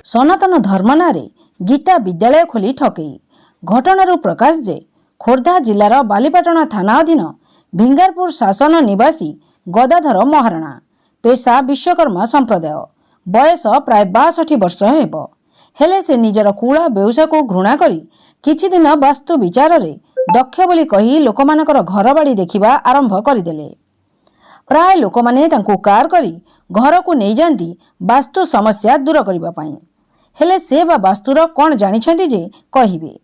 सनातन धर्म नारे गीता विद्यालय खोली ठकई घटनारू प्रकाश जे खोर्धा जिलार बालीपाटना थाना अधीन भिंगारपुर शासन निवासी गदाधर महाराणा पेशा विश्वकर्मा संप्रदाय बयस प्राय 62 वर्ष हेब हेले से निजर कूला बेउसा को घृणा करी किछि दिन वास्तु विचार रे दक्ष बोली कही लोकमानकर घर बाड़ी देखिबा आरंभ करदेले। प्राय लोक माने तांको कार करी घर को नहीं जाती वास्तु समस्या दूर करबा पाई हेले से बा वास्तुर कौन जानिछंती जे कहिबे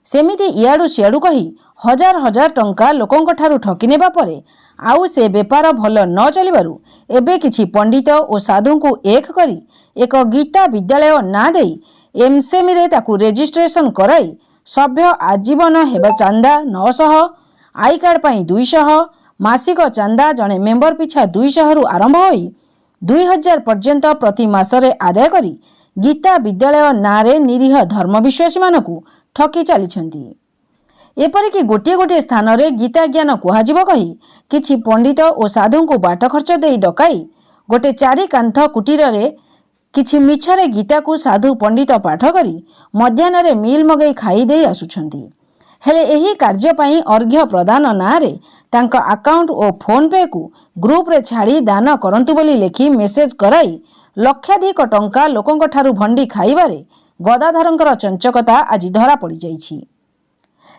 सेमिति इयाडू सियाडू कही हजार हजार टंका लोकंक ठारू ठकी नेबा परे आउ से बेपार भल न चलिबारु एबे किछि पंडित और साधु को एक करी एक गीता विद्यालय ना देई एमसेमी रे ताकू रेजिस्ट्रेशन कराई सभ्य आजीवन हेबा चांदा 900 आई कार्ड पाई 200 मासिक चांदा जने मेंबर पिछा 200 रु आरंभ होई 2000 पर्यंत प्रति मासरे आदाय करी गीता विद्यालय नारे निरीह धर्मविश्वासी मानकू ठकी चली एपरिक गोटे गोटे स्थान रे गीता ज्ञान कुहाजिब कही किछि पंडित और साधु को बाट खर्च दे डकाई गोटे 4 कांथ कुटीर रे किछि मिछरे गीता को साधु पंडित पाठ करी मध्याह्न रे मिल मगई खाई दे आसुछंती हेले एही कार्य पई अर्घ्य प्रदान नारे तांका अकाउंट और फोन पे को ग्रुप रे छाड़ी दान करंतु बोली लेखी मेसेज कराई लक्षाधिक टंका लोकंक ठारू भंडी खाइबारे गदाधरंकर चंचकता आज धरा पड़ी जाइछि।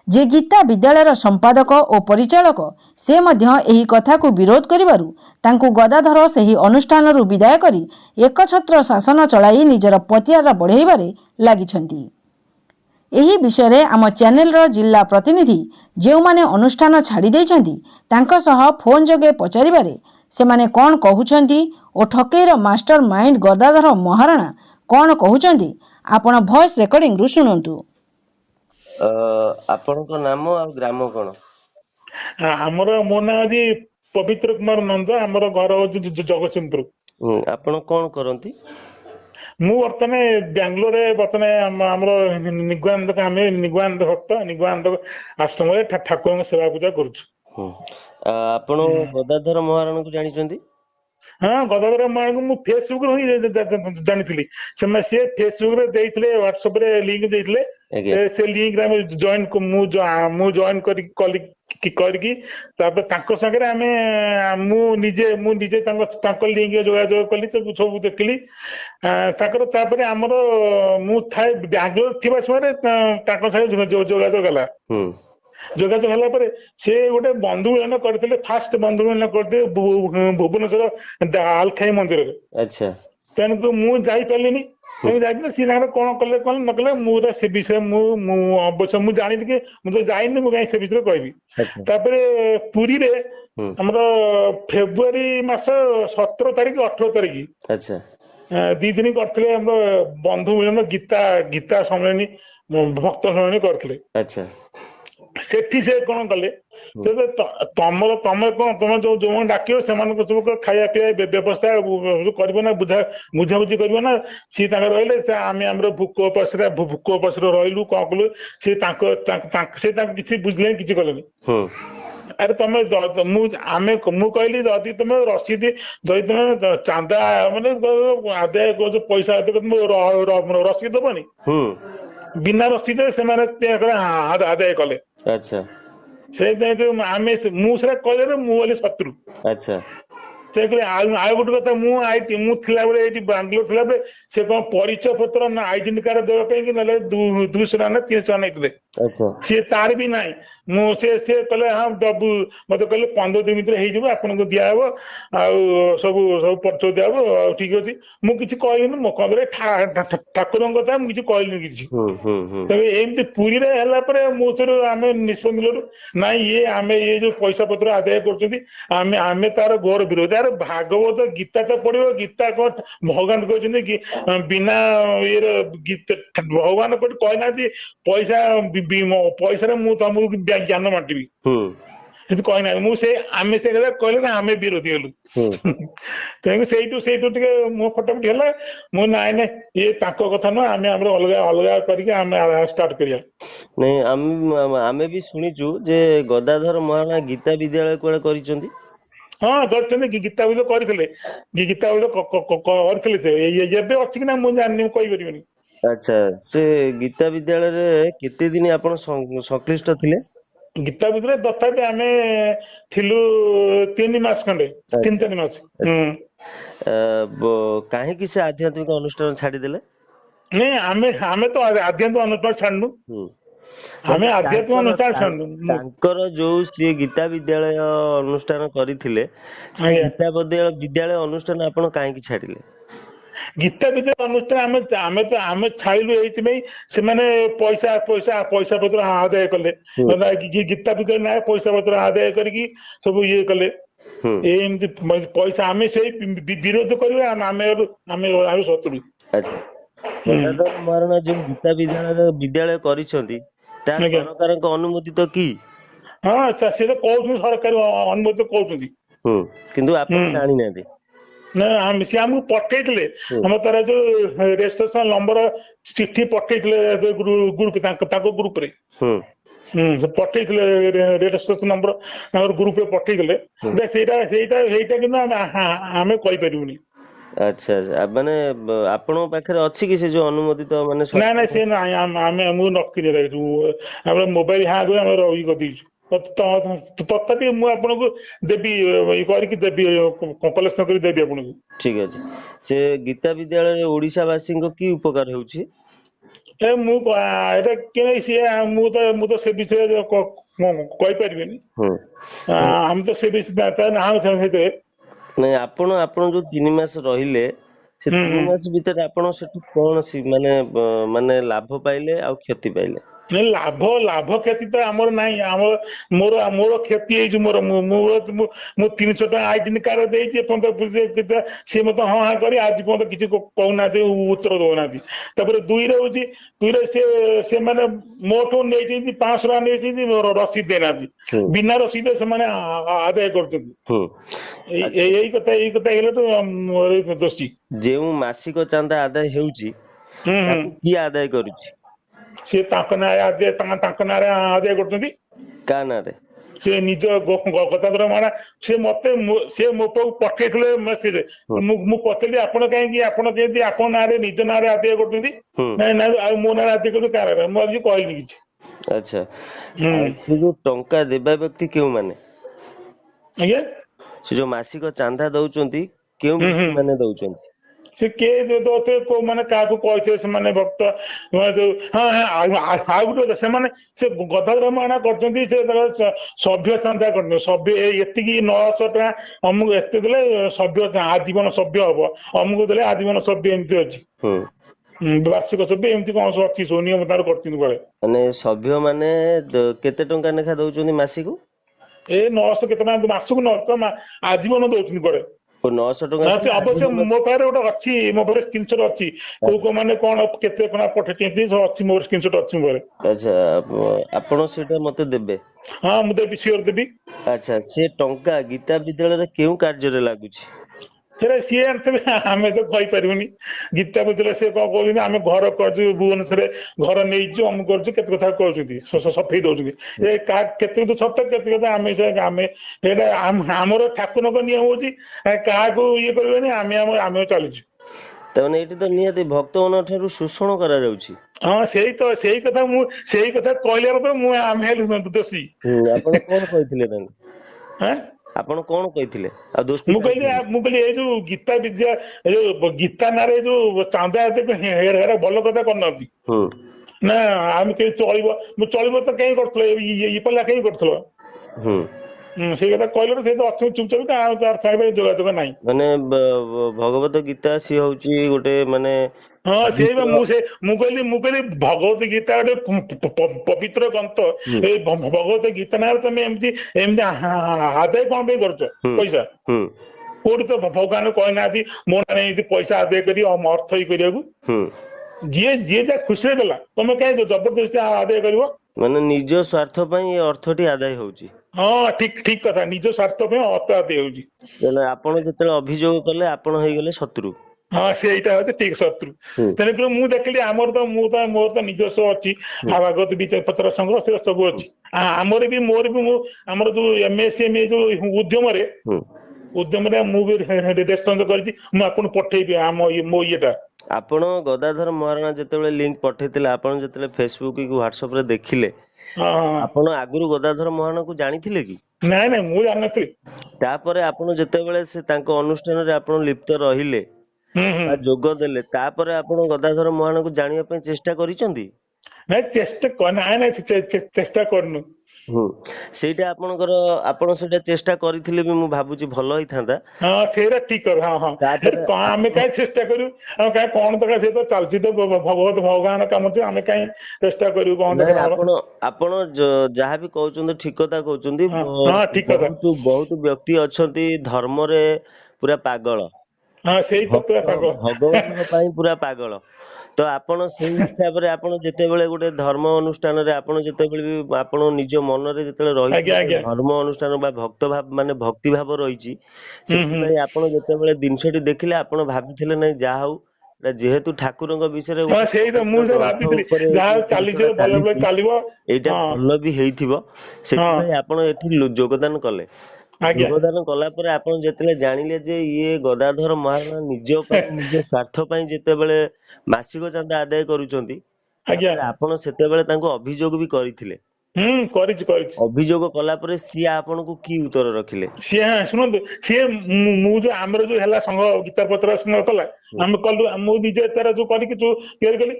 जे गीता विद्यालयर संपादक और परिचालक से मध्य एही कथा को विरोध करिबारु तांकु गदाधर सेही अनुष्ठान रु विदाय करी एकछत्र शासन चलाई निजर पतियार बढ़ाइबारे लागिछंती। एही विषय रे आम चैनल रो जिला प्रतिनिधि जेउ माने अनुष्ठान छाड़ी देइछंती तांका सह फोन जगे पचारिबारे सेमाने कोन कहउछंती और ठकेर मास्टर माइंड गदाधर महाराणा कोन कहउछंती आपण वॉइस रिकॉर्डिंग रु सुनंतु। आपनको नाम और ग्राम कोन? हमर मो ना जी पवित्र कुमार नंद हमर घर हो जगतसिंहपुर। आपण कोन करंती? मु वर्तने बेंगलोर रे वर्तने हमर निगवानंद आमे निगवानंद भक्त निगवानंद आश्रम रे ठाकुर सेवा पूजा करूछु। आपण गदाधर महाराणा को जानिचंती? हाँ गदाधर महाराणा को मु फेसबुक रे जानिथिली से फेसबुक रे देइथिले व्हाट्सएप रे लिंक देइथिले से लिंक रे जॉइन को मु जॉइन करकी तापर तांको संगे रे हमें मु निजे तांको लिंक जोगाजोग कली सब देखली ताकर तापर हमर मु थाय बेंगलोर थिबा समय तांको संगे जोगाजोग हला जोगाजोग हला परे से गोटे बंधु मिलन करथिले फास्ट बंधु मिलन करथे भुवनेश्वर आलखाई मंदिर रे। अच्छा तेन को मु जाई परलिनी जाई सी कोन कले कोन न कले मु से विषय मु अवश्य मु जानि कि मु तो जाइनी मु गाय से विषय कहबी। तापर पुरी रे हमर फेब्रुआरी मास 17 तारिख 18 तारिख अच्छा 2 दिन करथिले हमर बंधु मिलन गीता सम्मेलनी भक्त सम्मेलनी करथिले। अच्छा सेठी से कोन कले से तमे कोन तमे जो डाकियो सेमान को सब खाया पिया व्यवस्था करबो ना बुझा बुझी करबो ना सी तांग रहले से आमे हमरो भूक उपस रहलु कोन कलु से से किछि बुझले किछि करले। अरे तमे मु कहली जदि तमे रसीद जदि तमे चांदा माने आदाय जो पैसा रसीद दबनी बिना रसीद से माने आदाय कले। अच्छा से आमे मुसरा कहले मु बोले शत्रु। अच्छा से कहले आ गोटे कथा मु थिला बेले एटी बेंगलोर थिला बेले से कोन परिचय पत्र ना आइडेंटिटी कार्ड देबा पे कि नले 200 ना 300 नैतले। अच्छा से तार भी नाही मु से कहले हां दबु मते कहले 15 दिन भीतर हे जिवो आपन को दिया हबो आ सब परिचय दिया हबो आ ठीक अछि मु किछि कहलिनी मो कहले ठाकुरन कथा मु किछि कहलिनी किछि। तबे एमते पुरी रे हला परे मु सरो आमे निष्पत्ति लेलु नाही ये आमे ये जो पैसा पत्र आदाय करछथि आमे तार घोर विरोध। यार भागवत गीता तो पढ़िबो गीता को भगवान कहछथि कि बिना ये गीता भगवान को कहना कि पैसा रे मु तुमको ज्ञान बांटबी कहना मुझे आमे से कहले ना आमे विरोधी हलु तेणु सेठू टे मो फटाफट है मु ना ये ताको कथा न आमे हमर अलग अलग करके आमे स्टार्ट करिया नहीं आमे भी सुनिचु जे गदाधर महाराणा गीता विद्यालय कोले करिसंती। ହଁ କରିଛନ୍ତି ଗୀତା ବିଦ କରିଥିଲେ ଗୀତା ବିଦ କରିଥିଲେ ସେ ଏବେ ଅଛି କି ନା ମୁଁ ଜାଣିନି, ମୁଁ କହିପାରିବିନି। ଆଚ୍ଛା, ସେ ଗୀତା ବିଦ୍ୟାଳୟରେ କେତେ ଦିନ ଆପଣ ସଂଶ୍ଳିଷ୍ଟ ଥିଲେ? ଗୀତା ଭିତରେ ତଥାପି ଆମେ ଥିଲୁ 3 ମାସ ଖଣ୍ଡେ, 3-4 ମାସ। କାହିଁକି ସେ ଆଧ୍ୟାତ୍ମିକ ଅନୁଷ୍ଠାନ ଛାଡିଦେଲେ? ନାଇଁ ଆମେ ଆମେ ତ ଆଧ୍ୟାତ୍ମିକ ଅନୁଷ୍ଠାନ ଛାଡୁନୁ, ହୁଁ। ଆମେ ମାନେ ଆଧ୍ୟାତ୍ମିକ ଅନୁଷ୍ଠାନ ଛାଡୁନୁ। ତାଙ୍କର ଯୋଉ ସିଏ ଗୀତା ବିଦ୍ୟାଳୟ ଅନୁଷ୍ଠାନ କରିଥିଲେ, ସେ ଆଜ୍ଞା, ଗୀତା ବିଦ୍ୟାଳୟ ଅନୁଷ୍ଠାନ ଆପଣ କାହିଁକି ଛାଡିଲେ? ଗୀତା ବିଦ୍ୟା ଅନୁଷ୍ଠାନ ଆମେ ଛାଡ଼ିଲୁ ଏଇଥିପାଇଁ, ସେମାନେ ପଇସା ପତ୍ର ଆଦାୟ କଲେ। ହୁଁ ଗୀତା ବିଦ୍ୟା ନା ପଇସା ପତ୍ର ଆଦାୟ କରିକି ସବୁ ଇଏ କଲେ। ହୁଁ ଏମିତି ପଇସା, ଆମେ ସେଇ ବିରୋଧ କରିବା, ଆମେ ଶତ୍ରୁ। ଆଚ୍ଛା, ହୁଁ, ଗଦାଧର ମହାରଣା ଯୋଉ ଗୀତା ବିଦ୍ୟାଳୟ କରିଛନ୍ତି, ତା ଆଜ୍ଞା, ସରକାରଙ୍କ ଅନୁମୋଦିତ କି? ହଁ ସେ ତ କହୁଛନ୍ତି ସରକାରୀ ଅନୁମତି କହୁଛନ୍ତି। ହୁଁ, କିନ୍ତୁ ହୁଁ, ଆପଣ ଜାଣିନାହାନ୍ତି। ନା ସେ ଆମକୁ ପଠେଇଥିଲେ, ହୁଁ ଆମ ତାର ଯୋଉ ରେଜିଷ୍ଟ୍ରେସନ ନମ୍ବର ଚିଠି ପଠେଇଥିଲେ ଗ୍ରୁପ ତାଙ୍କ ଗ୍ରୁପରେ। ହୁଁ ସେ ପଠେଇଥିଲେ ରେଜିଷ୍ଟ୍ରେସନ ନମ୍ବର ତାଙ୍କର ଗ୍ରୁପରେ ପଠେଇଥିଲେ। ହୁଁ ସେଇଟା କିନ୍ତୁ ଆମେ କହିପାରିବୁନି। ଆଚ୍ଛା, ମାନେ ଆପଣଙ୍କ ପାଖରେ ଅଛି କି ସେ ଯୋଉ ଅନୁମୋଦିତ, ମାନେ ନାଇଁ ସରକାର? ସେ ନାଇଁ, ଆମକୁ ନକିରେ ଆମର ମୋବାଇଲ ହ୍ୟାଙ୍ଗ ହୁଏ, ଆମେ ରହି କରିଦେଇଛୁ। ତଥାପି ମୁଁ ଆପଣଙ୍କୁ ଦେବି, କରିକି ଦେବି, କଲେକ୍ସନ କରି ଦେବି ଆପଣଙ୍କୁ। ଠିକ ଅଛି। ସେ ଗୀତା ବିଦ୍ୟାଳୟରେ ଓଡିଶା ବାସୀଙ୍କ କି ଉପକାର ହେଉଛି? ଏଇଟା କି ସିଏ ମୁଁ ତ ସେ ବିଷୟରେ କହିପାରିବିନି। ହୁଁ ଆମେ ତ ସେ ବିଷୟ ନାଁ ସେଇଥିରେ। ନାଇଁ, ଆପଣ ଯୋଉ 3 ମାସ ରହିଲେ, ସେ ହୁଁ, 3 ମାସ ଭିତରେ ଆପଣ ସେଠୁ କଣ ମାନେ ଲାଭ ପାଇଲେ ଆଉ କ୍ଷତି ପାଇଲେ? ଲାଭ କ୍ଷତି ତ ଆମର ନାହିଁ। ମୋର କ୍ଷତି ହେଇଛି। ମୁଁ 300 ଟଙ୍କା ଆଇଡେଣ୍ଟି କାର୍ଡ ଦେଇଛି, ଏପର୍ଯ୍ୟନ୍ତ ସିଏ ମତେ ହଁ କରି ଆଜି ପର୍ଯ୍ୟନ୍ତ କିଛି କହୁନାହାନ୍ତି, ଉତ୍ତର ଦଉନାହାନ୍ତି। ତାପରେ ଦୁଇରେ ସେମାନେ ମୋଠୁ ନେଇଛନ୍ତି 500 ଟଙ୍କା ନେଇଛନ୍ତି, ରସିଦ ଦେଇନାହାନ୍ତି। ହୁଁ ବିନା ରସିଦ ସେମାନେ ଆଦାୟ କରୁଛନ୍ତି। ହୁଁ ଆଚ୍ଛା, ଏଇ କଥା ହେଇଗଲେ ତ ଦୋଷୀ। ଯେଉଁ ମାସିକ ଚାନ୍ଦା ଆଦାୟ ହେଉଛି, ହୁଁ, ହୁଁ, ତାକୁ କିଏ ଆଦାୟ କରୁଛି? ସେ ତାଙ୍କ ନାଁରେ ଆଦାୟ କରୁଛନ୍ତି। କା ନାଁରେ? ସେ ନିଜ ଗଦାଧର ମହାରଣା, ସେ ମୋ ପାଖକୁ ପଠେଇଥିଲେ ମେସେଜ। ହୁଁ ମୁଁ ପଚାରିଲି, ଆପଣ କେମିତି ଆପଣ ନାଁରେ, ନିଜ ନାଁରେ ଆଦାୟ କରୁଛନ୍ତି? ହୁଁ ନାଇଁ ଆଉ ମୋ ନାଁରେ ଆଦାୟ କରୁଛନ୍ତି କାହାର? ମୁଁ ଆଜି କହିନି କିଛି। ଆଚ୍ଛା, ହୁଁ, ଆଉ ସେ ଯୋଉ ଟଙ୍କା ଦେବା ବ୍ୟକ୍ତି କେଉଁମାନେ? ଆଜ୍ଞା, ସେ ଯୋଉ ମାସିକ ଚାନ୍ଦା ଦଉଛନ୍ତି, କେଉଁ ହୁଁ, ହୁଁ, ବ୍ୟକ୍ତି ମାନେ ଦଉଛନ୍ତି? ସେ କିଏ ମାନେ କାହାକୁ କହିଥିବେ, ସେମାନେ ଭକ୍ତ ଯୋଉ ଆଉ ଗୋଟେ ସେମାନେ ସେ ଗଦାଧର ମହାରଣା କରିଛନ୍ତି, ସେ ସଭ୍ୟ ଚାନ୍ଦା କରିଛନ୍ତି। ସଭ୍ୟ ଏତିକି 900 ଟଙ୍କା ଅମୁକ ଏତେ ଦେଲେ ସଭ୍ୟ ଆଜୀବନ ସଭ୍ୟ ହବ, ଅମୁକ ଦେଲେ ଆଜୀବନ ସଭ୍ୟ, ଏମିତି ଅଛି। ହୁଁ ବାର୍ଷିକ ସଭ୍ୟ ଏମିତି କଣ ସବୁ ଅଛି, ସବୁ ନିୟମ ତାଙ୍କର କରିଛନ୍ତି କୁଆଡେ। ମାନେ ସଭ୍ୟ ମାନେ କେତେ ଟଙ୍କା ଲେଖା ଦଉଛନ୍ତି ମାସିକୁ? 900 କେତେ ଟଙ୍କା ମାସକୁ, ଆଜୀବନ ଦଉଛନ୍ତି କୁଆଡେ। ଓ 900 ଟଙ୍କା ଦେଲେ ଅବଶ୍ୟ ଆଜୀବନ। ମୋ ପାଖରେ ଗୋଟେ ଅଛି, ମୋ ପାଖରେ ସ୍କ୍ରିନଶଟ ଅଛି। କୋଉ ମାନେ କଣ କେତେ ଟଙ୍କା ପଠେଇଛନ୍ତି, ସବୁ ଅଛି, ମୋର ସ୍କ୍ରିନଶଟ ଅଛି ମୋ ପାଖରେ। ଆଚ୍ଛା, ଆପଣ ସେଇଟା ମତେ ଦେବେ? ହଁ, ମୁଁ ଦେବି, ସିଓର ଦେବି। ଆଚ୍ଛା, ସେ ଟଙ୍କା ଗୀତା ବିଦ୍ୟାଳୟରେ କେଉଁ କାର୍ଯ୍ୟରେ ଲାଗୁଛି? ସେଟା ସିଏ ଜାଣିଥିବେ, ଆମେ ତ କହିପାରିବୁନି। ଗୀତା ଭିତରେ ସେ କଣ କହୁଛନ୍ତି, ଆମେ ଘର କରିଛୁ ଭୁବନେଶ୍ୱରରେ, ଘର ନେଇଛୁ, ଅମୁକ କରୁଛୁ, କେତେ କଥା କହୁଛନ୍ତି, ସଫେଇ ଦଉଛନ୍ତି। କେତେ ସତ, କେତେ କଥା ଆମେ ଏଇଟା ଆମର ଠାକୁରଙ୍କ ନିୟମ ହଉଛି, କାହାକୁ ଇଏ କରିବେନି, ଆମେ ଚାଲିଛୁ। ତାମାନେ ଏଇଠି ତ ନିହାତି ଭକ୍ତମାନଙ୍କ ଠାରୁ ଶୋଷଣ କରାଯାଉଛି। ହଁ, ସେଇ କଥା କହିଲା ପରେ ଆମେ ହେଲୁ ଦୋଷୀ। ଆପଣ କଣ କହିଥିଲେ ତାଙ୍କୁ? ଆଁ ଆପଣ କଣ କହିଥିଲେ? ଆଉ ଦୋଷୀ ମୁଁ କାହିଁକି ହେଲେ? କହିଲି ଏଇ ଯୋଉ ଗୀତା ବିଦ୍ୟା, ଏ ଯୋଉ ଗୀତା ନାଁରେ ଯୋଉ ଚାନ୍ଦା ହେରା ଭଲ କଥା କରିନାହାନ୍ତି। ହୁଁ ନା ଆମେ କେମିତି ଚଳିବ ତ କାହିଁ କରୁଥିଲ, ଇଏ ପଲା କାହିଁ କରୁଥିଲ? ହୁଁ ସେଇ କଥା କହିଲେ, ସେ ତ ଅଛନ୍ତି ଚୁପଚାପ, ଆଉ ତାର ସାଙ୍ଗରେ ଯୋଗାଯୋଗ ନାହିଁ। ମାନେ ଭଗବତ ଗୀତା ସିଏ ହଉଛି ଗୋଟେ ମାନେ ହଁ, ସେଇ ବା ପବିତ୍ର। ମୁଁ କହିଲି ଭଗବତ ଗୀତା ଗୋଟେ ପବିତ୍ର ଗ୍ରନ୍ଥ। ହୁଁ ଏଇ ଭଗବତ ଗୀତା ନାଁରେ ତମେ ଏମିତି ଆଦାୟ କଣ ପାଇଁ କରୁଛ ହୁଁ ପଇସା? ହୁଁ କୋଉଠି ତ ଭଗବାନ କହିନାହାନ୍ତି ମୋ ନାଁରେ ଏମିତି ପଇସା ଆଦାୟ କରି ଅର୍ଥ ଇଏ କରିବାକୁ। ହୁଁ ଯିଏ ଯାହା ଖୁସିରେ ଦେଲା, ତମେ କାହିଁ ଜବରଦସ୍ତି ଆଦାୟ କରିବ? ମାନେ ନିଜ ସ୍ୱାର୍ଥ ପାଇଁ ଏ ଅର୍ଥଟି ଆଦାୟ ହଉଛି। ହଁ, ଠିକ କଥା, ନିଜ ସ୍ୱାର୍ଥ ପାଇଁ ଅର୍ଥ ଆଦାୟ ହଉଛି। ତାହେଲେ ଆପଣ ଯେତେବେଳେ ଅଭିଯୋଗ କଲେ, ଆପଣ ହେଇଗଲେ ଶତ୍ରୁ। ହଁ ସେଇଟା ହଉଛି ଠିକ ଶତ୍ରୁ। ହୁଁ ତେଣୁକରି ମୁଁ ଦେଖିଲି ଆମର ତ ମୋର ତ ନିଜସ୍ୱ ଅଛି ହୁଁ ଭାଗବତ ପତ୍ର ସଂଗ୍ରହ ସେଟା ସବୁ ହୁଁ ଅଛି। ଆମର ବି ମୋର ବି ଆମର ଯୋଉ MSCME ଯୋଉ ଉଦ୍ୟମରେ ହୁଁ। ମୁଁ ବି ରେସ୍ପନ୍ସ କରିଛି। ମୁଁ ଆପଣଙ୍କୁ ପଠେଇବି ମୋ ଇଏଟା। ଆପଣ ଗଦାଧର ମହାରଣା ଯେତେବେଳେ ଲିଙ୍କ ପଠେଇଥିଲେ, ଆପଣ ଯେତେବେଳେ ଫେସବୁକ୍ କି ହ୍ୱାଟ୍ସଆପ ରେ ଦେଖିଲେ, ହଁ ହଁ। ଆପଣ ଆଗରୁ ଗଦାଧର ମହାରଣାକୁ ଜାଣିଥିଲେ କି? ନାଇଁ ନାଇଁ ମୁଁ ଜାଣିନଥିଲି। ତାପରେ ଆପଣ ଯେତେବେଳେ ସେ ତାଙ୍କ ଅନୁଷ୍ଠାନରେ ଆପଣ ଲିପ୍ତ ରହିଲେ ହୁଁ ହୁଁ। ବା ଯୋଗ ଦେଲେ, ତାପରେ ଆପଣ ଗଦାଧର ମହାରଣାକୁ ଜାଣିବା ପାଇଁ ଚେଷ୍ଟା କରିଛନ୍ତି? ନାଇଁ ଚେଷ୍ଟା କରିନୁ। ହୁଁ, ସେଇଟା ଆପଣ ସେଇଟା ଚେଷ୍ଟା କରିଥିଲେ ବି ମୁଁ ଭାବୁଛି ଭଲ ହେଇଥାନ୍ତା। ହଁ ସେଇଟା ଠିକ କଥା। ହଁ ହଁ ତାପରେ ଆମେ ଆପଣ କାହିଁ ଚେଷ୍ଟା କରିବୁ? ଆମେ କାହିଁ କଣ ଦରକାର? ସେ ତ ଚାଲିଛି ତ ଭଗବାନ କାମ, ଆମେ କାହିଁ ଚେଷ୍ଟା କରିବୁ କଣ ନାଇଁ, ଦରକାର ଆମର? ଆପଣ ଯାହାବି କହୁଛନ୍ତି ଠିକ କଥା କହୁଛନ୍ତି। ହଁ ହଁ ଠିକ କଥା। ବହୁତ ବ୍ୟକ୍ତି ଅଛନ୍ତି ଧର୍ମରେ ପୁରା ପାଗଳ, ହଁ ସେଇ ତ ପୁରା ପାଗଳ। ଭଗବାନଙ୍କ ପାଇଁ ପୁରା ପାଗଳ। ତ ଆପଣ ସେଇ ହିସାବରେ ଆପଣ ଯେତେବେଳେ ଗୋଟେ ଧର୍ମ ଅନୁଷ୍ଠାନରେ ଆପଣ ଯେତେବେଳେ ବି ଆପଣ ନିଜ ମନରେ ଯେତେବେଳେ ରହିଛି ଆଜ୍ଞା ଗୋଟେ ଆଜ୍ଞା। ଧର୍ମ ଅନୁଷ୍ଠାନ ବା ଭକ୍ତି ଭାବ ରହିଛି, ହୁଁ ହୁଁ। ସେଥିପାଇଁ ଆପଣ ଯେତେବେଳେ ଜିନିଷଟି ଦେଖିଲେ ଆପଣ ଭାବିଥିଲେ ନାଇଁ ଯାହା ହଉ, ଯେହେତୁ ଠାକୁରଙ୍କ ବିଷୟରେ ହଁ ଗୋଟେ ସେଇ ତ ମୁଁ ପବିତ୍ର ତ ଗ୍ରନ୍ଥ ଭାବିଥିଲି ଉପରେ ଯାହା ଏଇ ଚାଲିଯିବ ଜିନିଷଟା ଭଲ ଭଲ ଚାଲିଛି, ଚାଲିବ। ଏଇଟା ହଁ ଭଲ ବି ହେଇଥିବ, ହଁ ସେଥିପାଇଁ ଆପଣ ଏଠି ଯୋଗଦାନ କଲେ। ଆଜ୍ଞା। ଯୋଗଦାନ କଲା ପରେ ଆପଣ ଯେତେବେଳେ ଜାଣିଲେ ଯେ ଇଏ ଗଦାଧର ମହାରଣା ନିଜ ପାଇଁ ନିଜ ସ୍ୱାର୍ଥ ପାଇଁ ଯେତେବେଳେ ମାସିକ ଚାନ୍ଦା ଆଦାୟ କରୁଛନ୍ତି, ଆଜ୍ଞା। ତାପରେ ଆପଣ ସେତେବେଳେ ତାଙ୍କୁ ଅଭିଯୋଗ ବି କରିଥିଲେ। କରିଛି। ଅଭିଯୋଗ କଲା ପରେ ସିଏ ଆପଣଙ୍କୁ କି ଉତ୍ତର ରଖିଲେ? ସିଏ ଶୁଣନ୍ତୁ, ମୁଁ ଯୋଉ ଆମର ଯୋଉ ହେଲା ସଂଘ ଗୀତା ପତ୍ର ସଂଗ୍ରହ କଲା, ହୁଁ ଆମେ କଲୁ। ମୁଁ ନିଜେ ତାର ଯୋଉ କରିକି ଯୋଉ ତିଆରି କଲି,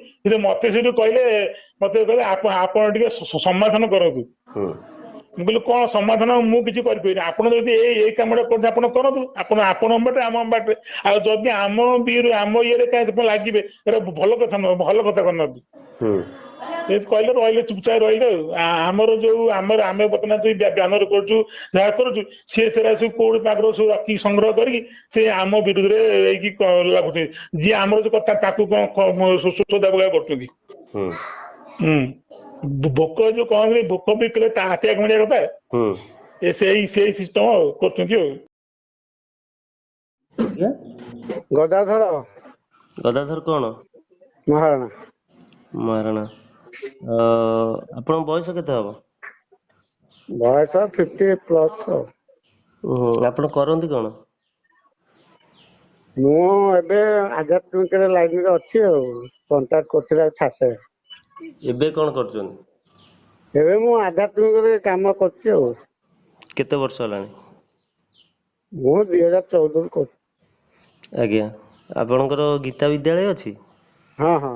ମତେ ସେଇଠୁ କହିଲେ ଆପଣ ଟିକେ ସମାଧାନ କରନ୍ତୁ। ହୁଁ ମୁଁ କହିଲି କଣ ସମାଧାନ? ମୁଁ କିଛି କରିପାରିବିନି। ଆପଣ ଯଦି ଏଇ କାମଟା କରୁଛନ୍ତି ଆପଣ କରନ୍ତୁ। ଆପଣଙ୍କ ବାଟେ ଆମ ବାଟେ। ଆଉ ଯଦି ଆମ ଇଏରେ କାହିଁ ଲାଗିବେ, ଏଟା ଭଲ କଥା ନୁହଁ, ଭଲ କଥା କରିନାହାନ୍ତି। ହୁଁ କହିଲେ ରହିଲେ, ଚୁପଚାପ ରହିଲେ। ଆମର ଆମେ ବର୍ତ୍ତମାନ ଯୋଉ ବ୍ୟାନର କରୁଛୁ, ଯାହା କରୁଛୁ, ସିଏ ସେଟା ସବୁ କୋଉଠି ତାଙ୍କର ସବୁ ରଖି ସଂଗ୍ରହ କରିକି ସେ ଆମ ବିରୁଦ୍ଧରେ ହେଇକି ଲାଗୁଛନ୍ତି। ଯିଏ ଆମର ଯୋଉ କଥା ତାକୁ କଣ ସୋଦା ପକା କରୁଛନ୍ତି। ହୁଁ ହୁଁ, ଭୋକ ଯୋଉ କହନ୍ତି, ଭୋକ ବି କଲେ ତା ହାତିଆ ଗଣିଆ କଥା। ହୁଁ। ସେଇ ସିଷ୍ଟମ କରୁଛନ୍ତି ଆଉ। ଗଦାଧର ଗଦାଧର କଣ? ମହାରଣା। ମହାରଣା। ଆପଣଙ୍କ ବୟସ କେତେ ହବ? ବୟସ 50+। ଓହୋ, ଆପଣ କରନ୍ତି କଣ? ମୁଁ ଏବେ ଆଧ୍ୟାତ୍ମିକ ଲାଇନରେ ଅଛି ଆଉ। କଣ୍ଟାକ୍ଟ କରୁଥିଲି ଆଉ ଛାଡିସାରିଲିଣି। ଏବେ କଣ କରୁଛନ୍ତି? ଏବେ ମୁଁ ଆଧ୍ୟାତ୍ମିକରେ କାମ କରୁଛି ଆଉ। କେତେ ବର୍ଷ ହେଲାଣି? ମୁଁ 2014ରୁ କରୁଛି। ଆଜ୍ଞା, ଆପଣଙ୍କର ଗୀତା ବିଦ୍ୟାଳୟ ଅଛି? ହଁ ହଁ।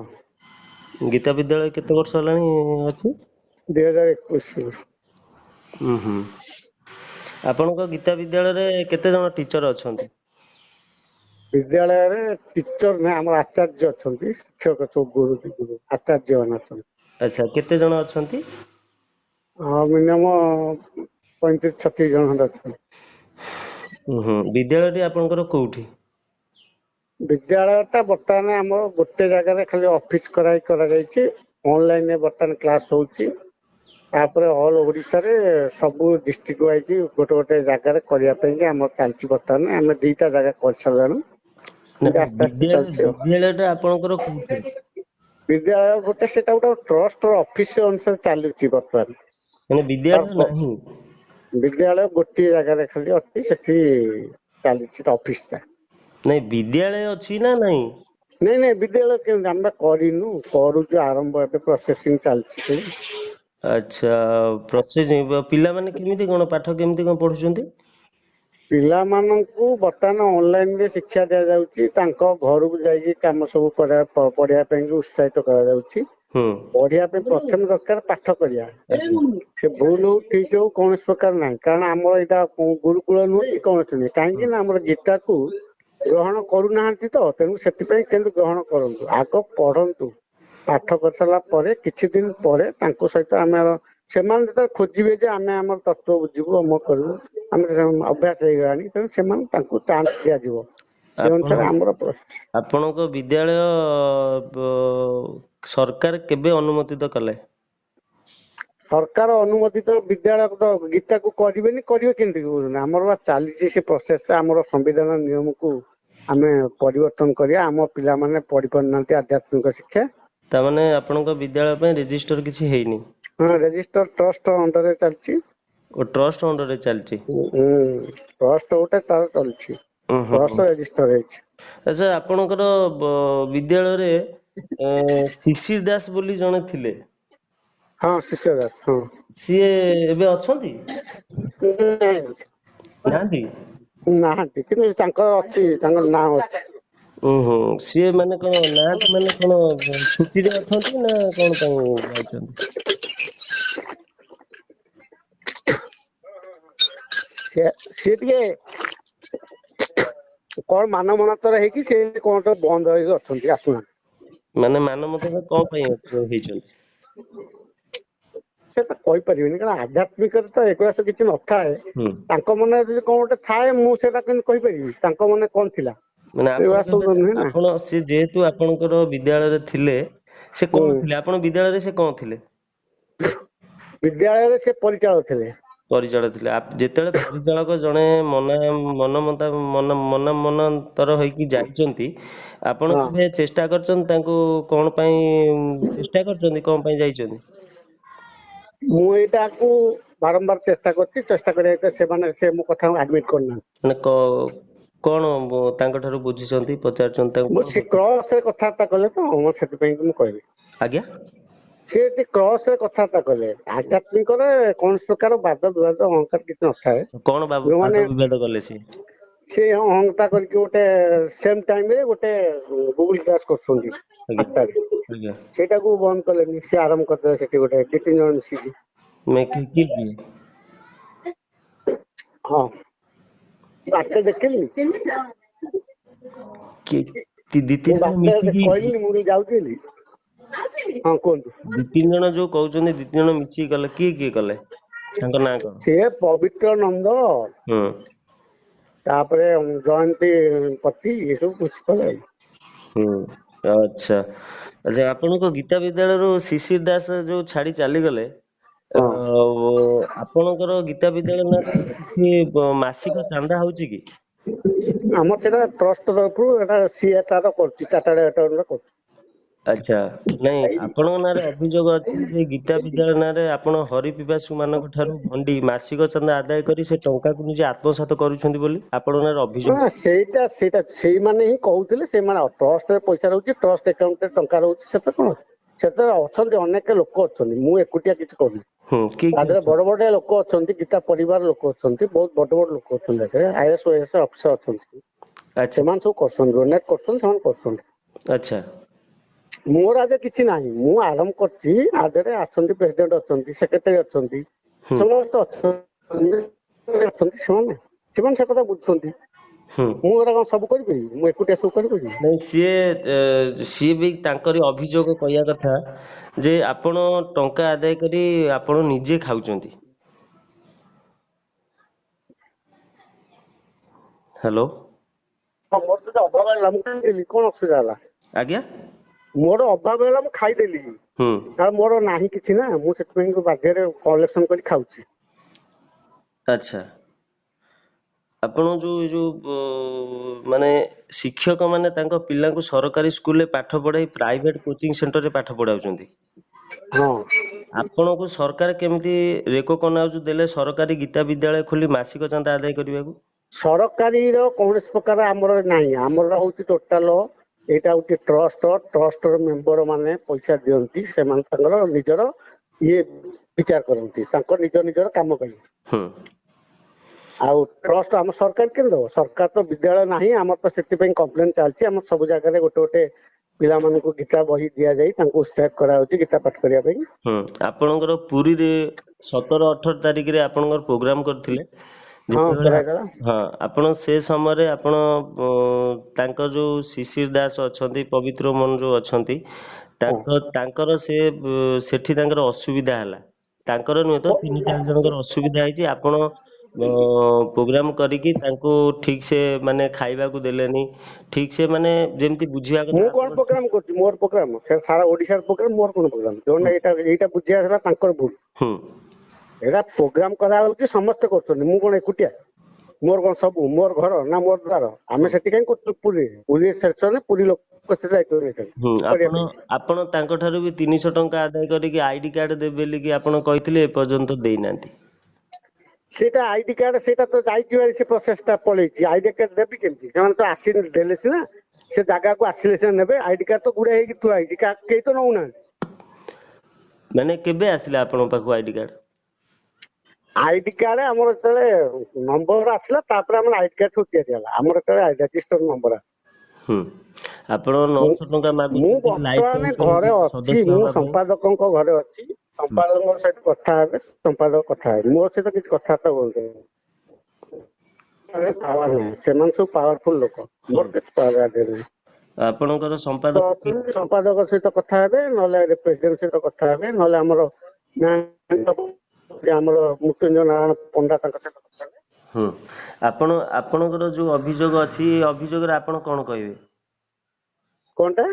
ଗୀତା ବିଦ୍ୟାଳୟ କେତେ ବର୍ଷ ହେଲାଣି ଅଛି? 2021ରୁ। ହୁଁ ହୁଁ। ଆପଣଙ୍କ ଗୀତା ବିଦ୍ୟାଳୟରେ କେତେ ଜଣ ଟିଚର ଅଛନ୍ତି? ବିଦ୍ୟାଳୟରେ ଟିଚର ନାହିଁ, ଆମର ଆଚାର୍ଯ୍ୟ ଅଛନ୍ତି। ଶିକ୍ଷକ ସବୁ ଗୁରୁ ଆଚାର୍ଯ୍ୟ ମାନେ ଅଛନ୍ତି। ଆଚ୍ଛା, କେତେ ଜଣ ଅଛନ୍ତି? ମିନିମମ୍ 35-36 ଜଣ ଖଣ୍ଡେ ଅଛନ୍ତି। ହୁଁ, ବିଦ୍ୟାଳୟଟି ଆପଣଙ୍କର କୋଉଠି? ବିଦ୍ୟାଳୟଟା ବର୍ତ୍ତମାନ ଆମର ଗୋଟେ ଜାଗାରେ ଖାଲି ଅଫିସ କରାଯାଇଛି। ଅନଲାଇନରେ ବର୍ତ୍ତମାନ କ୍ଲାସ ହଉଛି। ତାପରେ ଅଲ ଓଡିଶାରେ ସବୁ ଡିଷ୍ଟ୍ରିକ୍ଟ ୱାଇଜ ଗୋଟେ ଗୋଟେ ଜାଗାରେ କରିବା ପାଇଁ କି ଆମର ଚାଲିଛି। ବର୍ତ୍ତମାନ ଆମେ 2ଟା ଜାଗା କରିସାରିଲାଣି। ନା, ଆସ୍ତେ ଆସ୍ତେ ଚାଲିଛି ଆଉ। ବିଦ୍ୟାଳୟଟା ଆପଣଙ୍କର କୋଉଠି? ବିଦ୍ୟାଳୟ ସେଇଟା ଗୋଟେ ଟ୍ରଷ୍ଟ ଅଫିସ ଅନୁସାରେ ଚାଲୁଛି ବର୍ତ୍ତମାନ। ମାନେ ବିଦ୍ୟାଳୟ ତାର ନାହିଁ? ବିଦ୍ୟାଳୟ ଗୋଟିଏ ଜାଗାରେ ଖାଲି ଅଛି, ସେଠି ଚାଲିଛି ଅଫିସ ଟା। ନାଇଁ, ବିଦ୍ୟାଳୟ ଅଛି ନା ନାଇଁ? ନାଇଁ ବିଦ୍ୟାଳୟ କେମିତି, ଆମେ କରିନୁ, କରୁଛୁ ଆରମ୍ଭ ଏବେ ପ୍ରୋସେସିଂ ଚାଲିଛି। ଆଚ୍ଛା, ପିଲାମାନେ କେମିତି କଣ ପାଠ କେମିତି କଣ ପଢୁଛନ୍ତି? ପିଲାମାନଙ୍କୁ ବର୍ତ୍ତମାନ ଅନଲାଇନରେ ଶିକ୍ଷା ଦିଆଯାଉଛି। ତାଙ୍କ ଘରକୁ ଯାଇକି କାମ ସବୁ ପଢିବା ପାଇଁ ଉତ୍ସାହିତ କରାଯାଉଛି। ହୁଁ। ପଢିବା ପାଇଁ ପ୍ରଥମେ ଦରକାର ପାଠ କରିବା। ଆଜ୍ଞା। ସେ ଭୁଲ ହଉ ଠିକ ହଉ କୌଣସି ପ୍ରକାର ନାହିଁ, କାରଣ ଆମର ଏଇଟା ଗୁରୁକୁଳ ନୁହେଁ କି କୌଣସି ନୁହେଁ। ହୁଁ କାହିଁକି ନା ଆମର ଗୀତାକୁ ଗ୍ରହଣ କରୁନାହାନ୍ତି ତ, ତେଣୁ ସେଥିପାଇଁ କେମିତି ଗ୍ରହଣ କରନ୍ତୁ, ଆଗ ପଢନ୍ତୁ। ପାଠ କରିସାରିଲା ପରେ କିଛି ଦିନ ପରେ ତାଙ୍କ ସହିତ ସେମାନେ ଯେତେବେଳେ ଖୋଜିବେ ଯେ ଆମେ ଆମର ତତ୍ତ୍ୱ ବୁଝିବୁ, ଅମକ କରିବୁ, ଆମେ ଅଭ୍ୟାସ ହେଇଗଲାଣି, ତେଣୁ ତାଙ୍କୁ ଚାନ୍ସ ଦିଆଯିବ। ସେ ଆପଣ ଅନୁସାରେ ଆମର ଆପଣଙ୍କ ବିଦ୍ୟାଳୟ ସରକାର କେବେ ଅନୁମୋଦିତ କଲେ? ସରକାର ଅନୁମୋଦିତ ବିଦ୍ୟାଳୟ ତ ଗୀତାକୁ କରିବେନି, କରିବେ କେମିତି କହୁଛନ୍ତି? ଆମର ବା ଚାଲିଛି ସେ ପ୍ରୋସେସରେ, ଆମର ସମ୍ବିଧାନ ନିୟମକୁ ଆମେ ପରିବର୍ତ୍ତନ କରିବା। ଆମ ପିଲାମାନେ ପଢି ପାରୁନାହାନ୍ତି ଆଧ୍ୟାତ୍ମିକ ଶିକ୍ଷା। ତାମାନେ ଆପଣଙ୍କ ବିଦ୍ୟାଳୟ ପାଇଁ ରେଜିଷ୍ଟର କିଛି ହେଇନି? ରେଜିଷ୍ଟର ଟ୍ରଷ୍ଟ ଅଣ୍ଡରରେ ଚାଲିଛି। ଓ ଟ୍ରଷ୍ଟ ଅଣ୍ଡରରେ ଚାଲିଛି। ଟ୍ରଷ୍ଟ ଗୋଟେ ତାର ଚାଲିଛି, ଟ୍ରଷ୍ଟ ରେଜିଷ୍ଟର ହେଇଛି। ଆଚ୍ଛା, ଆପଣଙ୍କର ବିଦ୍ୟାଳୟରେ ଶିଶିର ଦାସ ବୋଲି ଜଣେ ଥିଲେ? ହଁ, ଶିଶିର ଦାସ। ହଁ, ସିଏ ଏବେ ଅଛନ୍ତି? ନାହାନ୍ତି? ନାହାନ୍ତି, କିନ୍ତୁ ତାଙ୍କର ଅଛି, ତାଙ୍କର ନାଁ ଅଛି। ସିଏ ମାନେ କଣ ନାହାନ୍ତି, ମାନେ କଣ ଛୁଟିରେ ଅଛନ୍ତି ନା କଣ ପାଇଁ ଯାଇଛନ୍ତି? ସିଏ ଟିକେ କଣ ମାନମନତର ହେଇକି ସେ କଣ ତ ବନ୍ଦ ହେଇକି ଅଛନ୍ତି, ଆସୁନାହାନ୍ତି। ମାନେ ମାନମତ କଣ ପାଇଁ ହେଇଛନ୍ତି? ସେ ତ କହିପାରିବେନି, କାରଣ ଆଧ୍ୟାତ୍ମିକରେ ତ ଏଗୁଡା ସବୁ କିଛି ନଥାଏ। ହୁଁ। ତାଙ୍କ ମନରେ ଯଦି କଣ ଗୋଟେ ଥାଏ, ମୁଁ ସେଟା କେମିତି କହିପାରିବି ତାଙ୍କ ମନରେ କଣ ଥିଲା? ମାନେ ଏଗୁଡା ସବୁ ନୁହେଁ ନା। ଆପଣ ସେ ଯେହେତୁ ଆପଣଙ୍କର ବିଦ୍ୟାଳୟରେ ଥିଲେ, ସେ କଣ ଥିଲେ? ଆପଣ ବିଦ୍ୟାଳୟରେ ସେ କଣ ଥିଲେ? ବିଦ୍ୟାଳୟରେ ସେ ପରିଚାଳକ ଥିଲେ। ପରିଚାଳକ ଥିଲେ। ଯେତେବେଳେ ପରିଚାଳକ ଜଣେ ମନାନ୍ତର ହେଇକି ଯାଇଛନ୍ତି, ଆପଣ ହଁ, କେବେ ଚେଷ୍ଟା କରିଛନ୍ତି ତାଙ୍କୁ କଣ ପାଇଁ ଚେଷ୍ଟା କରିଛନ୍ତି, କଣ ପାଇଁ ଯାଇଛନ୍ତି? ମୁଁ ଏଇଟାକୁ ବାରମ୍ବାର ଚେଷ୍ଟା କରିଛି। ଚେଷ୍ଟା କରିବା ଭିତରେ ସେ ମୋ କଥା ଆଡମିଟ କରିନାହାନ୍ତି। ମାନେ କଣ ତାଙ୍କ ଠାରୁ ବୁଝିଛନ୍ତି, ପଚାରିଛନ୍ତି ତାଙ୍କୁ କଣ ସେ ପଚାର? କ୍ରସ ରେ କଥାବାର୍ତ୍ତା କଲେ ତ, ମୁଁ ସେଥିପାଇଁ ମୁଁ କହିଲି। ଆଜ୍ଞା, ସେ କ୍ରସ ରେ କଥାବାର୍ତ୍ତା କଲେ। ଆଧ୍ୟାତ୍ମିକରେ କୌଣସି ପ୍ରକାର ବାଦ ବିବାଦ ଅହଙ୍କାର କିଛି ନଥାଏ। କଣ ବାଦ ଯୋଉମାନେ ବିବାଦ କଲେ ସିଏ? ସେ ଅହଙ୍କାର କରିକି ଗୋଟେ ସେମ ଟାଇମ ରେ ଗୋଟେ ଗୁଗୁଲ କ୍ଲାସ କରୁଛନ୍ତି ଆଜ୍ଞା 8ଟାରେ। ଆଜ୍ଞା। ସେଇଟାକୁ ବନ୍ଦ କଲେନି, ସେ ଆରମ୍ଭ କରିଦେଲେ ସେଠି ଗୋଟେ 2-3 ଜଣ ମିଶିକି। କିଏ କିଏ? ହଁ, ବାଟରେ ଦେଖିଲି। ଦି ତିନି ମୁଁ ଜଣ ବାଟରେ ମିଶିକି କହିଲିନି ମୁଁ ଯାଉଛି ବୋଲି। ହଁ, କୁହନ୍ତୁ। 2-3 ଜଣ ଯୋଉ କହୁଛନ୍ତି, 2-3 ଜଣ ମିଶିକି କଲେ, କିଏ କିଏ କଲେ? ତାଙ୍କ ନାଁ କଣ? ସିଏ ପବିତ୍ର ନନ୍ଦ, ହୁଁ। ତାପରେ ଜୟନ୍ତୀ ପତି, ଏସବୁ କିଛି କଲେ। ଆଚ୍ଛା ଆଚ୍ଛା, ଆପଣଙ୍କ ଗୀତା ବିଦ୍ୟାଳୟରୁ ଶିଶିର ଦାସ ଯୋଉ ଛାଡି ଚାଲିଗଲେ, ହଁ, ଆପଣଙ୍କର ଗୀତା ବିଦ୍ୟାଳୟ ନାଁରେ କିଛି ମାସିକ ଚାନ୍ଦା ହଉଛି କି? ଆମର ସେଇଟା ଟ୍ରଷ୍ଟ ତରଫରୁ ଏଟା ସିଏ ତାର କରୁଛି, ଚାର୍ଟାର୍ଡ ଆକାଉଣ୍ଟ କରୁଛି। ଆଚ୍ଛା, ନାଇଁ, ଆପଣଙ୍କ ନାଁରେ ଅଭିଯୋଗ ଅଛି ଯେ ଗୀତା ବିଦ୍ୟାଳୟ ନାଁରେ ଆପଣ ହରିପିପାସୁ ମାନଙ୍କ ଠାରୁ ଭଣ୍ଡି ମାସିକ ଚାନ୍ଦା ଆଦାୟ କରି ସେ ଟଙ୍କାକୁ ନିଜେ ଆତ୍ମସାତ କରୁଛନ୍ତି ବୋଲି ଆପଣଙ୍କ ନାଁରେ ଅଭିଯୋଗ ଅଛି। ସେଇଟା ସେଇମାନେ ହିଁ କହୁଥିଲେ। ସେମାନେ ଟ୍ରଷ୍ଟରେ ପଇସା ରହୁଛି, ଟ୍ରଷ୍ଟ ଆକାଉଣ୍ଟରେ ଟଙ୍କା ରହୁଛି। ସେଥିରେ କଣ, ସେଥିରେ ଅଛନ୍ତି ଅନେକ ଲୋକ ଅଛନ୍ତି, ମୁଁ ଏକୁଟିଆ କିଛି କରୁନି। କିଏ ତା କିଏ ଦେହରେ ବଡ ଅଛନ୍ତି? ବଡ ଲୋକ ଅଛନ୍ତି, ଗୀତା ପରିବାର ଲୋକ ଅଛନ୍ତି, ବହୁତ ବଡ ବଡ ଲୋକ ଅଛନ୍ତି। IAS OAS ଅଫିସର ଅଛନ୍ତି, ଆଚ୍ଛା ସେମାନେ ସବୁ କରୁଛନ୍ତି, ଡୋନେଟ କରୁଛନ୍ତି, ସେମାନେ କରୁଛନ୍ତି। ଆଚ୍ଛା। ମୋର ଆଗେ କିଛି ନାହିଁ, ମୁଁ ଆରମ୍ଭ କରିଛି। ଆଗରେ ଅଛନ୍ତି, ପ୍ରେସିଡେଣ୍ଟ ଅଛନ୍ତି, ସେକ୍ରେଟାରୀ ଅଛନ୍ତି, ହୁଁ ସମସ୍ତେ ଅଛନ୍ତି। ସେମାନେ ସେ କଥା ବୁଝୁଛନ୍ତି। ହୁଁ। ମୁଁ ଏରା କଣ ସବୁ କରିପାରିବି? ମୁଁ ଏକୁଟିଆ ସବୁ କରିପାରିବି? ନାଇଁ, ସିଏ ବି ତାଙ୍କରି ଅଭିଯୋଗ କହିବା କଥା ଯେ ଆପଣ ଟଙ୍କା ଆଦାୟ କରି ଆପଣ ନିଜେ ଖାଉଛନ୍ତି। ହ୍ୟାଲୋ। ହଁ, ମୋର ଯଦି ଅଭାବ ହେଲା ମୁଁ ଖାଇଦେଲି, କଣ ଅସୁବିଧା ହେଲା? ଆଜ୍ଞା। ମୋର ଅଭାବ ହେଲା ମୁଁ ଖାଇଦେଲି, ହୁଁ। କାରଣ ମୋର ନାହିଁ କିଛି ନା, ମୁଁ ସେଥିପାଇଁ ବାଧ୍ୟରେ କଲେକ୍ସନ କରି ଖାଉଛି। ଆଚ୍ଛା, ଆପଣ ଯୋଉ ମାନେ ଶିକ୍ଷକ ମାନେ ତାଙ୍କ ପିଲାଙ୍କୁ ସରକାରୀ ସ୍କୁଲରେ ପାଠ ପଢାଇ ପ୍ରାଇଭେଟ କୋଚିଂ ସେଣ୍ଟରରେ ପାଠ ପଢାଉଛନ୍ତି। ହଁ। ଆପଣଙ୍କୁ ସରକାର କେମିତି ରେକଗନାଇଜ ଦେଲେ ସରକାରୀ ଗୀତା ବିଦ୍ୟାଳୟ ଖୋଲି ମାସିକ ଚାନ୍ଦା ଆଦାୟ କରିବାକୁ? ସରକାରୀର କୌଣସି ପ୍ରକାର ଆମର ନାହିଁ। ଆମର ହଉଛି ଟୋଟାଲ ଏଇଟା ହଉଛି ଟ୍ରଷ୍ଟର ମେମ୍ବର ମାନେ ପଇସା ଦିଅନ୍ତି। ସେମାନେ ତାଙ୍କର ନିଜର ଇଏ ବିଚାର କରନ୍ତି, ତାଙ୍କ ନିଜ ନିଜର କାମ ପାଇଁ। ହୁଁ। ଆଉ ଟ୍ରଷ୍ଟ ଆମ ସରକାର କେମିତି ଦବ? ସରକାର ତ ବିଦ୍ୟାଳୟ ନାହିଁ, ଆମର ତ ସେଥିପାଇଁ କମ୍ପ୍ଲେନ ଚାଲିଛି। ଆମର ସବୁ ଜାଗାରେ ଗୋଟେ ଗୋଟେ ପିଲାମାନଙ୍କୁ ଗୀତା ବହି ଦିଆଯାଇ ତାଙ୍କୁ ଉତ୍ସାହିତ କରାହାଉଛି ଗୀତା ପାଠ କରିବା ପାଇଁ। ଆପଣଙ୍କର ପୁରୀରେ 17-18 ତାରିଖରେ ଆପଣଙ୍କର ପ୍ରୋଗ୍ରାମ କରିଥିଲେ, ହଁ, ଯେତେବେଳେ କରାଗଲା। ହଁ, ଆପଣ ସେ ସମୟରେ ଆପଣ ତାଙ୍କ ଯୋଉ ଶିଶିର ଦାସ ଅଛନ୍ତି, ପବିତ୍ର ମୋହନ ଯୋଉ ଅଛନ୍ତି, ହଁ, ତାଙ୍କର ସେଠି ତାଙ୍କର ଅସୁବିଧା ହେଲା। ତାଙ୍କର ନୁହେଁ ତ, 3-4 ଜଣଙ୍କର ଅସୁବିଧା ହେଇଛି। ଆପଣ ପ୍ରୋଗ୍ରାମ କରିକି ତାଙ୍କୁ ଠିକ ସେ ମାନେ ଖାଇବାକୁ ଦେଲେନି। ଠିକ ସେ ମାନେ ଯେମିତି ବୁଝିବା ମୁଁ କଥା କଣ ଆପଣ ଠିକ। ପ୍ରୋଗ୍ରାମ କରୁଛି? ମୋର ପ୍ରୋଗ୍ରାମ ସେ ସାରା ଓଡିଶାର ପ୍ରୋଗ୍ରାମ, ମୋର କଣ ପ୍ରୋଗ୍ରାମ? ଯୋଉଟା ଏଇଟା ବୁଝିବା ହେଲା ତାଙ୍କର ଭୁଲ। ହୁଁ। ଏଇଟା ପ୍ରୋଗ୍ରାମ କରାହଉଛି, ସମସ୍ତେ କରୁଛନ୍ତି, ମୁଁ କଣ ଏକୁଟିଆ? ମୋର କଣ ସବୁ ମୋର ଘର ନା ମୋର ଦ୍ୱାର ଆମେ ସେଠି କାହିଁ କରୁଛୁ ପୁରୀ ସେକ୍ସନରେ ପୁରୀ ଲୋକ ସେ ଦାୟିତ୍ୱ ନେଇଥିଲେ କରିବା ଆପଣ ପାଇଁ। ଆପଣ ତାଙ୍କ ଠାରୁ ବି 300 ଟଙ୍କା ଆଦାୟ କରିକି ଆଇଡି କାର୍ଡ ଦେବେ ବୋଲି କି ଆପଣ କହିଥିଲେ ଏପର୍ଯ୍ୟନ୍ତ ଦେଇନାହାନ୍ତି। ସେଇଟା ଆଇଡି କାର୍ଡ ସେଇଟା ତ ଯାଇଛି ଭାରି ସେ ପ୍ରୋସେସ ଟା ପଳେଇଛି। ଆଇଡି କାର୍ଡ ଦେବି କେମିତି? ସେମାନେ ତ ଆସିନି ଦେଲେ ସିନା ସେ ଜାଗାକୁ ଆସିଲେ ସିନା ନେବେ। ଆଇଡି କାର୍ଡ ତ ଗୁଡା ହେଇକି ଥୁଆ ହେଇଛି କେହି ତ ନଉନାହାନ୍ତି। ମାନେ କେବେ ଆସିଲା ଆପଣଙ୍କ ପାଖକୁ ଆଇଡି କାର୍ଡ? ଆଇଡି କାର୍ଡ ଆମର ଯେତେବେଳେ ନମ୍ବର ଆସିଲା ତାପରେ ଆମର ଆଇଡି କାର୍ଡ ସବୁ ତିଆରି ହେଲା। ଆମର ଯେତେବେଳେ ରେଜିଷ୍ଟର ନମ୍ବର ହୁଁ ଆପଣ ମୁଁ 900 ଟଙ୍କା ମୁଁ ମାଗୁଛନ୍ତି ଲାଇଫ ବର୍ତ୍ତମାନ ଘରେ ଇନ୍ସୁରାନ୍ସ ଅଛି। ସଦସ୍ୟ ମୁଁ ହବା ପାଇଁ। ସମ୍ପାଦକଙ୍କ ଘରେ ଅଛି। ସମ୍ପାଦକଙ୍କ ସହିତ କଥା ହେବେ, ସମ୍ପାଦକ କଥା ହେବେ। ମୋ ସହିତ କିଛି କଥାବାର୍ତ୍ତା ହୁଅନ୍ତୁ। ପାୱାର ନାହିଁ, ସେମାନେ ସବୁ ପାୱାରଫୁଲ ଲୋକ, ମୋର କିଛି ପାୱାର ନାହିଁ। ଆପଣଙ୍କର ତ ସମ୍ପାଦକ ଅଛନ୍ତି ସମ୍ପାଦକ ସହିତ କଥା ହେବେ, ନହେଲେ ପ୍ରେସିଡେଣ୍ଟ ସହିତ କଥା ହେବେ, ନହେଲେ ଆମର ମୃତ୍ୟୁଞ୍ଜୟ ନାରାୟଣ ପଣ୍ଡା ତାଙ୍କ ସହିତ କଥା ହେବେ। ଆପଣଙ୍କର ଯୋଉ ଅଭିଯୋଗ ଅଛି ଏ ଅଭିଯୋଗରେ ଆପଣ କଣ କହିବେ? କଣଟା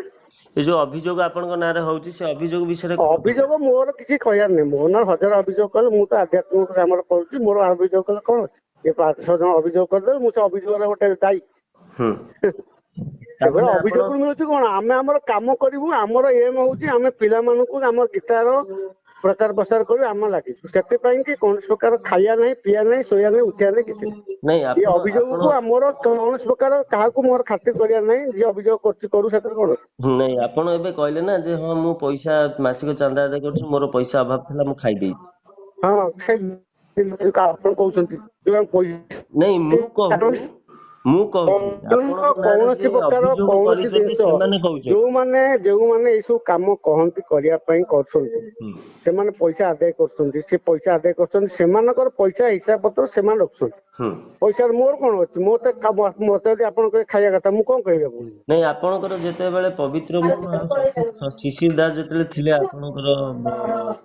ଏ ଯୋଉ ଅଭିଯୋଗ ଆପଣଙ୍କ ନାଁରେ ହଉଛି ସେ ଅଭିଯୋଗ ବିଷୟରେ କଣ କହିବେ? ଅଭିଯୋଗ ମୋର କିଛି କହିବାର ନାହିଁ। ମୋ ନାଁ ହଜାର ଅଭିଯୋଗ କଲେ ମୁଁ ତ ଆଧ୍ୟାତ୍ମିକ କାମରେ କରୁଛି। ମୋର ଅଭିଯୋଗ କଲେ କଣ ଅଛି? ଏ 500 ଜଣ ଅଭିଯୋଗ କରିଦେବେ, ମୁଁ ସେ ଅଭିଯୋଗରେ ଗୋଟେ ଦାୟୀ। ହୁଁ ସେଭଳିଆ ତାମାନେ ଆପଣ ଅଭିଯୋଗ ମିଳୁଛି କଣ? ଆମେ ଆମର କାମ କରିବୁ। ଆମର ଏମ ହଉଛି ଆମେ ପିଲାମାନଙ୍କୁ ଆମ ଗୀତାର ପ୍ରଚାର ପ୍ରସାର କରି ଆମେ ଲାଗିଛୁ। ସେଥିପାଇଁ କି କୌଣସି ପ୍ରକାର ଖାଇବା ନାହିଁ, ପିଇବା ନାହିଁ, ଶୋଇବା ନାହିଁ, ଉଠିବା ନାହିଁ, କିଛି ନାହିଁ। ନାଇଁ ଏ ଆପଣ ଆପଣ ଅଭିଯୋଗକୁ ଆମର କୌଣସି ପ୍ରକାର କାହାକୁ ମୋର ଖାତିର କରିବାର ନାହିଁ। ଯିଏ ଅଭିଯୋଗ କରୁଛି କରୁ, ସେଥିରେ କଣ ଅଛି? ନାଇଁ ଆପଣ ଏବେ କହିଲେ ନା ଯେ ହଁ ମୁଁ ପଇସା ମାସିକ ଚାନ୍ଦା ଆଦାୟ କରୁଛି, ମୋର ପଇସା ଅଭାବ ଥିଲା ମୁଁ ଖାଇଦେଇଛି। ହଁ ଆପଣ କହୁଛନ୍ତି ନାଇଁ ମୁଁ କହୁନି ଆପଣଙ୍କ ନାଁରେ କୌଣସି ଯିଏ ପ୍ରକାର ଅଭିଯୋଗ କୌଣସି କରିଛନ୍ତି ଜିନିଷ ସେମାନେ କହୁଛନ୍ତି। ଯୋଉମାନେ ଏଇ ସବୁ କାମ କହନ୍ତି କରିବା ପାଇଁ କରୁଛନ୍ତି, ହୁଁ ସେମାନେ ପଇସା ଆଦାୟ କରୁଛନ୍ତି। ସେ ପଇସା ଆଦାୟ କରୁଛନ୍ତି, ସେମାନଙ୍କର ପଇସା ହିସାବ ପତ୍ର ସେମାନେ ରଖୁଛନ୍ତି। ହୁଁ ପଇସାରେ ମୋର କଣ ଅଛି? ମତେ ଯଦି ଆପଣ କହିବେ ଖାଇବା କଥା, ମୁଁ କଣ କହିବି ଆପଣଙ୍କୁ? ନାଇଁ ଆପଣଙ୍କର ଯେତେବେଳେ ପବିତ୍ର ମୋହନ ଆଉ ଶିଶିର ଦାସ ଯେତେବେଳେ ଥିଲେ ଆପଣଙ୍କର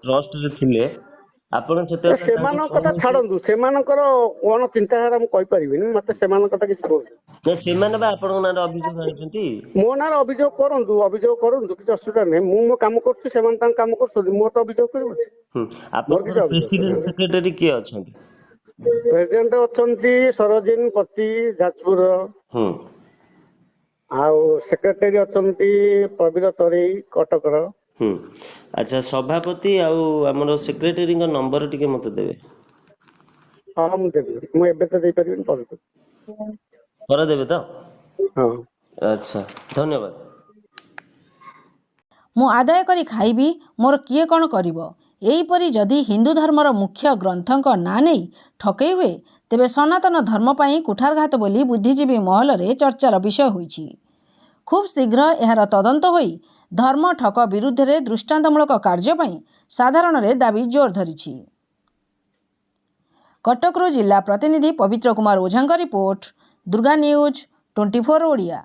ଟ୍ରଷ୍ଟରେ ଥିଲେ, ଆପଣ ସେତେବେଳେ ତାଙ୍କୁ ସେମାନଙ୍କ କଥା କୌଣସି ଛାଡନ୍ତୁ, ସେମାନଙ୍କର କଣ ଚିନ୍ତାଧାରା ମୁଁ କହିପାରିବିନି। ମତେ ସେମାନଙ୍କ କଥା କିଛି କୁହନ୍ତୁ। ନାଇଁ ସେମାନେ ବା ଆପଣଙ୍କ ନାଁରେ ଅଭିଯୋଗ ଆଣିଛନ୍ତି। ମୋ ନାଁରେ ଅଭିଯୋଗ କରନ୍ତୁ, କିଛି ଅସୁବିଧା ନାହିଁ। ମୁଁ ମୋ କାମ କରୁଛି, ସେମାନେ ତାଙ୍କ କାମ କରୁଛନ୍ତି। ମୋର ତ ଅଭିଯୋଗ କରିବ, ମୋର କିଛି ଆପଣଙ୍କର ଅଭିଯୋଗ ପ୍ରେସିଡେଣ୍ଟ କରିବ। ସେକ୍ରେଟାରୀ କିଏ ଅଛନ୍ତି? ପ୍ରେସିଡେଣ୍ଟ ଅଛନ୍ତି ସରୋଜିନୀ ପତି ଯାଜପୁର। ହୁଁ ଆଉ ସେକ୍ରେଟାରୀ ଅଛନ୍ତି ପ୍ରବୀର ତରେଇ କଟକର। ହୁଁ ଆଚ୍ଛା, ସଭାପତି ଆଉ ଆମର ସେକ୍ରେଟାରୀଙ୍କ ନମ୍ବର ଟିକେ ମତେ ଦେବେ। ହଁ ମୁଁ ଦେବି, ମୁଁ ଏବେ ତ ଦେଇପାରିବିନି, ପରେ ଦେବି। ପରେ ଦେବେ ତ? ହଁ ଆଚ୍ଛା, ଧନ୍ୟବାଦ। ମୁଁ ଆଦାୟ କରି ଖାଇବି, ମୋର କିଏ କ'ଣ କରିବ? ଏହିପରି ଯଦି ହିନ୍ଦୁ ଧର୍ମର ମୁଖ୍ୟ ଗ୍ରନ୍ଥଙ୍କ ନାଁ ନେଇ ଠକେଇ ହୁଏ, ତେବେ ସନାତନ ଧର୍ମ ପାଇଁ କୁଠାରଘାତ ବୋଲି ବୁଦ୍ଧିଜୀବୀ ମହଲରେ ଚର୍ଚ୍ଚାର ବିଷୟ ହୋଇଛି। ଖୁବ୍ ଶୀଘ୍ର ଏହାର ତଦନ୍ତ ହୋଇ ଧର୍ମ ଠକ ବିରୁଦ୍ଧରେ ଦୃଷ୍ଟାନ୍ତମୂଳକ କାର୍ଯ୍ୟ ପାଇଁ ସାଧାରଣରେ ଦାବି ଜୋର ଧରିଛି। କଟକରୁ ଜିଲ୍ଲା ପ୍ରତିନିଧି ପବିତ୍ର କୁମାର ଓଝାଙ୍କ ରିପୋର୍ଟ, ଦୁର୍ଗା ନ୍ୟୁଜ୍ 24 ଓଡ଼ିଆ।